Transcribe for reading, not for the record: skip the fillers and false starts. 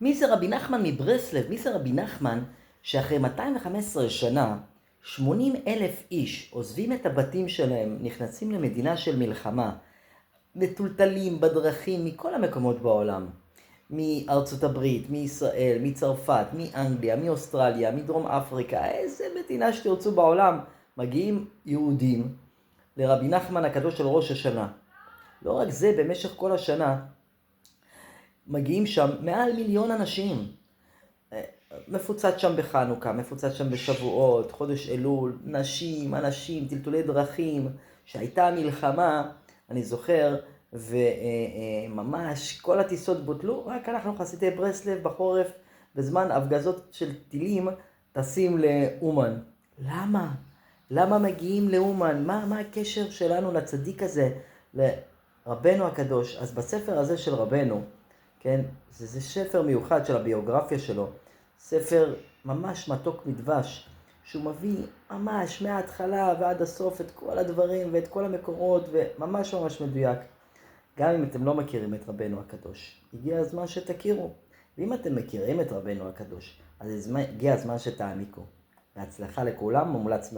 מי זה רבי נחמן מברסלב? מי זה רבי נחמן שאחרי 215 שנה, 80,000 איש עוזבים את הבתים שלהם, נכנסים למדינה של מלחמה, מטולטלים בדרכים מכל המקומות בעולם, מארצות הברית, מישראל, מצרפת, מאנגליה, מאוסטרליה, מדרום אפריקה, איזה מדינה שתרצו בעולם, מגיעים יהודים לרבי נחמן הקדוש של ראש השנה. לא רק זה, במשך כל השנה מגיעים שם מעל 1,000,000 אנשים. מפוצץ שם בחנוכה, מפוצץ שם בשבועות, חודש אלול, נשים, אנשים, טלטולי דרכים, שהייתה מלחמה, אני זוכר, וממש כל הטיסות בוטלו, רק אנחנו חסידי ברסלב בחורף, בזמן הפגזות של טילים, טסים לאומן. למה? למה מגיעים לאומן? מה הקשר שלנו לצדיק הזה, לרבנו הקדוש? אז בספר הזה של רבנו, כן, זה ספר מיוחד של הביוגרפיה שלו, ספר ממש מתוק מדבש, שהוא מביא ממש מההתחלה ועד הסוף את כל הדברים ואת כל המקורות, וממש ממש מדויק. גם אם אתם לא מכירים את רבנו הקדוש, הגיע הזמן שתכירו. ואם אתם מכירים את רבנו הקדוש, אז הגיע הזמן שתעמיקו. בהצלחה לכולם, מומלץ מאוד.